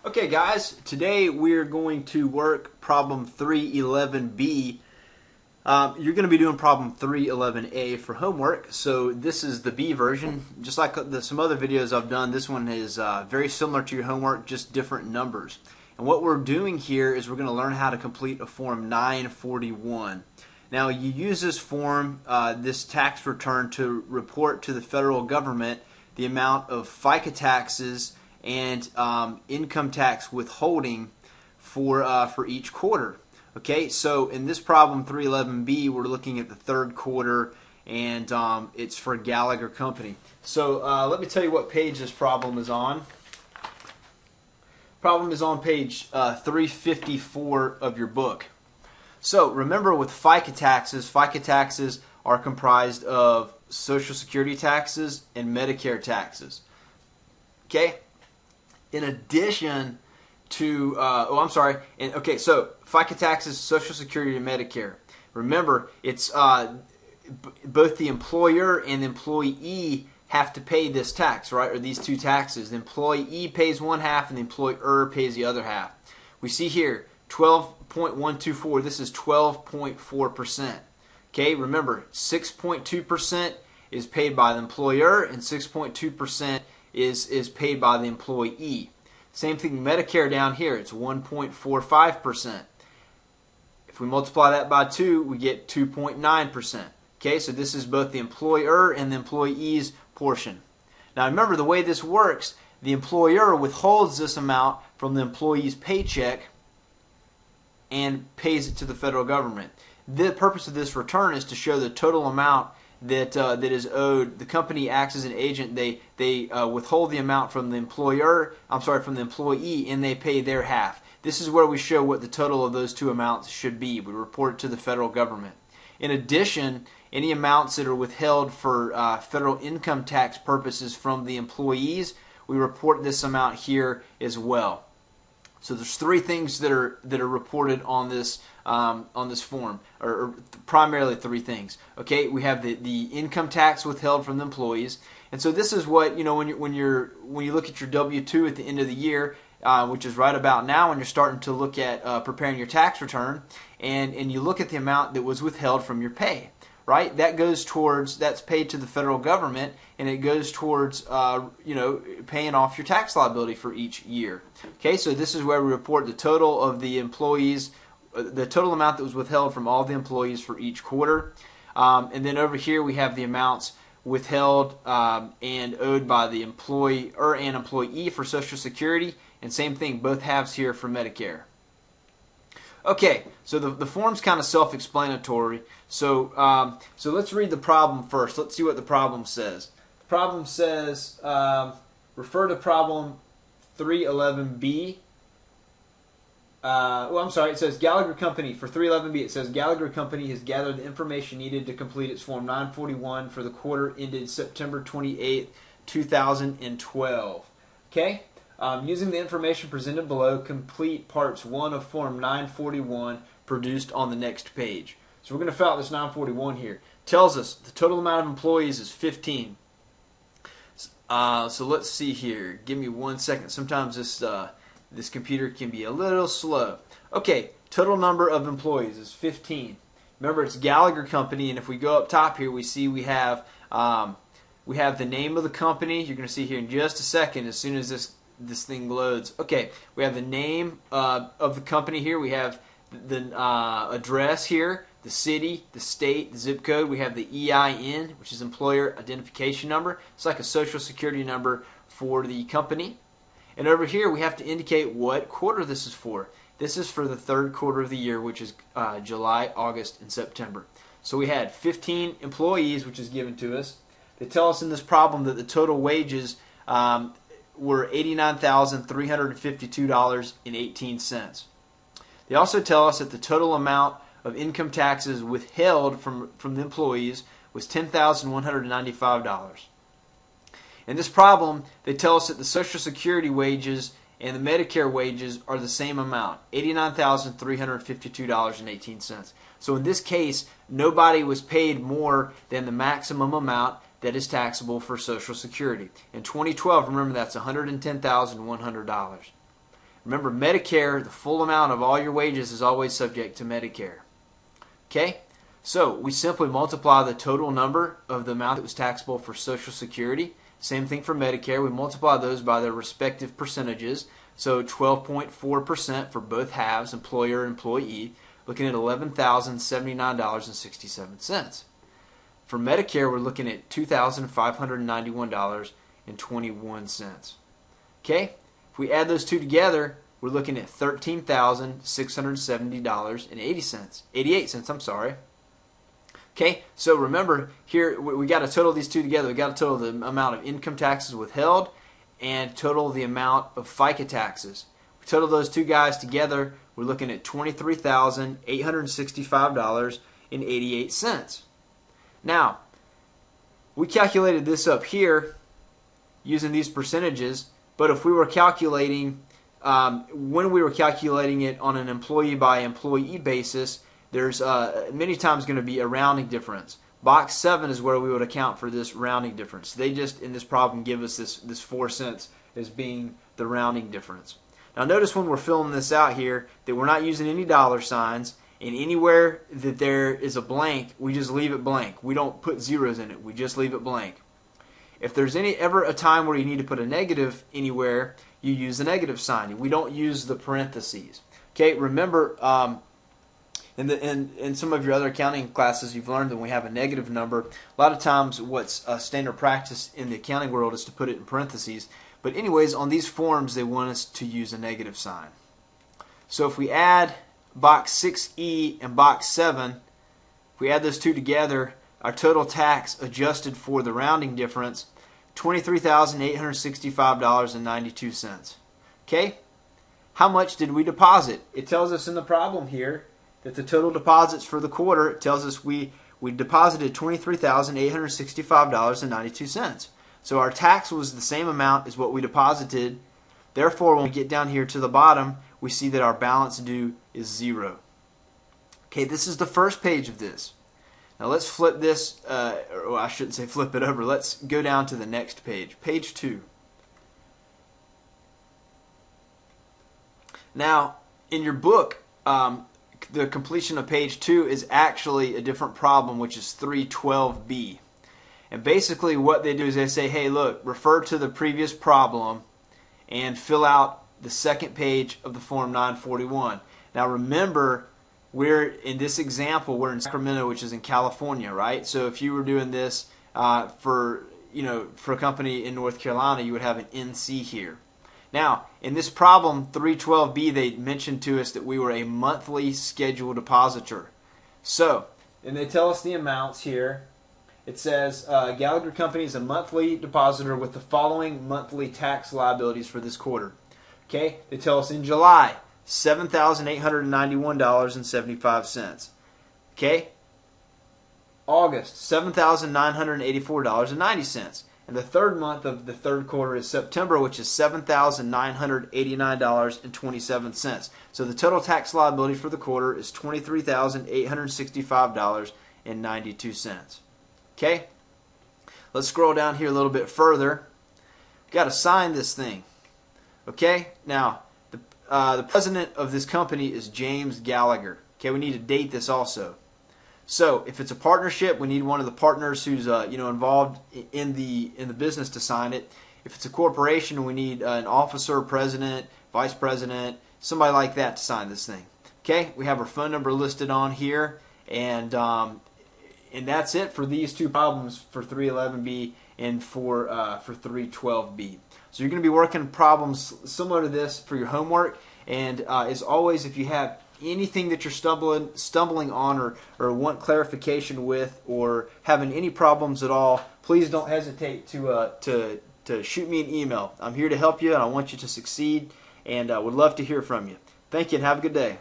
Okay guys, today we're going to work problem 311B. You're going to be doing problem 311A for homework, so this is the B version. Just like some other videos I've done, this one is very similar to your homework, just different numbers. And what we're doing here is we're going to learn how to complete a form 941. Now you use this form, this tax return, to report to the federal government the amount of FICA taxes and income tax withholding for each quarter. Okay, so in this problem 311B, we're looking at the third quarter, and it's for Gallagher Company. So let me tell you what page this problem is on. Problem is on page 354 of your book. So remember, with FICA taxes are comprised of Social Security taxes and Medicare taxes. Okay? In addition to, so FICA taxes, Social Security, and Medicare. Remember, it's both the employer and the employee have to pay this tax, right? Or these two taxes. The employee pays one half and the employer pays the other half. We see here 12.124. This is 12.4%. Okay, remember, 6.2% is paid by the employer and 6.2% is paid by the employee. Same thing, Medicare down here, it's 1.45%. If we multiply that by 2, we get 2.9%. Okay, so this is both the employer and the employee's portion. Now remember, the way this works, the employer withholds this amount from the employee's paycheck and pays it to the federal government. The purpose of this return is to show the total amount that is owed. The company acts as an agent. They withhold the amount from the from the employee, and they pay their half. This is where we show what the total of those two amounts should be. We report it to the federal government. In addition, any amounts that are withheld for federal income tax purposes from the employees, we report this amount here as well. So there's three things that are reported on this form, or primarily three things. Okay, we have the income tax withheld from the employees, and so this is what, you know, when you look at your W-2 at the end of the year, which is right about now, when you're starting to look at preparing your tax return, and you look at the amount that was withheld from your pay. Right, that's paid to the federal government, and it goes towards paying off your tax liability for each year. Okay, so this is where we report the total of the employees, the total amount that was withheld from all the employees for each quarter, and then over here we have the amounts withheld and owed by the employer and employee for Social Security, and same thing, both halves here for Medicare. Okay, so the form's kind of self-explanatory. So let's read the problem first. Let's see what the problem says. The problem says, refer to problem 311B. It says Gallagher Company, for 311B, it says Gallagher Company has gathered the information needed to complete its Form 941 for the quarter ended September 28, 2012. Okay? Using the information presented below, complete parts 1 of Form 941 produced on the next page. So we're going to fill out this 941 here. It tells us the total amount of employees is 15. So let's see here. Give me 1 second. Sometimes this computer can be a little slow. Okay, total number of employees is 15. Remember, it's Gallagher Company, and if we go up top here, we see we have the name of the company. You're going to see here in just a second, as soon as this thing loads. Okay, we have the name of the company here. We have the address here, the city, the state, the zip code. We have the EIN, which is Employer Identification Number. It's like a Social Security number for the company. And over here we have to indicate what quarter this is for. This is for the third quarter of the year, which is July, August, and September. So we had 15 employees, which is given to us. They tell us in this problem that the total wages were $89,352.18. They also tell us that the total amount of income taxes withheld from the employees was $10,195. In this problem, they tell us that the Social Security wages and the Medicare wages are the same amount, $89,352.18. So in this case, nobody was paid more than the maximum amount that is taxable for Social Security. In 2012, remember, that's $110,100. Remember, Medicare, the full amount of all your wages is always subject to Medicare. Okay? So we simply multiply the total number of the amount that was taxable for Social Security. Same thing for Medicare. We multiply those by their respective percentages. So 12.4% for both halves, employer and employee, looking at $11,079.67. For Medicare, we're looking at $2,591.21. Okay? If we add those two together, we're looking at $13,670.88. 88 cents, I'm sorry. Okay, so remember here we got to total these two together. We got to total the amount of income taxes withheld and total the amount of FICA taxes. We total those two guys together, we're looking at $23,865.88. Now, we calculated this up here using these percentages, but if we were calculating, when we were calculating it on an employee by employee basis, there's many times going to be a rounding difference. Box 7 is where we would account for this rounding difference. They just, in this problem, give us this 4 cents as being the rounding difference. Now notice when we're filling this out here that we're not using any dollar signs, and anywhere that there is a blank, we just leave it blank. We don't put zeros in it. We just leave it blank. If there's ever a time where you need to put a negative anywhere, you use the negative sign. We don't use the parentheses. Okay, remember, in some of your other accounting classes, you've learned that when we have a negative number, a lot of times what's standard practice in the accounting world is to put it in parentheses. But anyways, on these forms, they want us to use a negative sign. So if we add box 6E and box 7, if we add those two together, our total tax adjusted for the rounding difference, $23,865.92. Okay? How much did we deposit? It tells us in the problem here that the total deposits for the quarter, it tells us we deposited $23,865.92. So our tax was the same amount as what we deposited. Therefore, when we get down here to the bottom, we see that our balance due is 0. Okay, this is the first page of this. Now let's flip this, or I shouldn't say flip it over. Let's go down to the next page, page 2. Now, in your book, the completion of page 2 is actually a different problem, which is 312B. And basically what they do is they say, hey, look, refer to the previous problem and fill out the second page of the Form 941. Now remember, we're in this example, we're in Sacramento, which is in California, right? So if you were doing this for a company in North Carolina, you would have an NC here. Now, in this problem, 312B, they mentioned to us that we were a monthly scheduled depositor. So, and they tell us the amounts here. It says Gallagher Company is a monthly depositor with the following monthly tax liabilities for this quarter. Okay, they tell us in July, $7,891.75. Okay, August, $7,984.90. And the third month of the third quarter is September, which is $7,989.27. So the total tax liability for the quarter is $23,865.92. Okay? Let's scroll down here a little bit further. We've got to sign this thing. Okay? Now, the president of this company is James Gallagher. Okay, we need to date this also. So, if it's a partnership, we need one of the partners who's involved in the business to sign it. If it's a corporation, we need an officer, president, vice president, somebody like that to sign this thing. Okay, we have our phone number listed on here, and that's it for these two problems for 311B and for 312B. So you're going to be working problems similar to this for your homework, and as always, if you have anything that you're stumbling on or want clarification with, or having any problems at all, please don't hesitate to shoot me an email. I'm here to help you, and I want you to succeed, and I would love to hear from you. Thank you, and have a good day.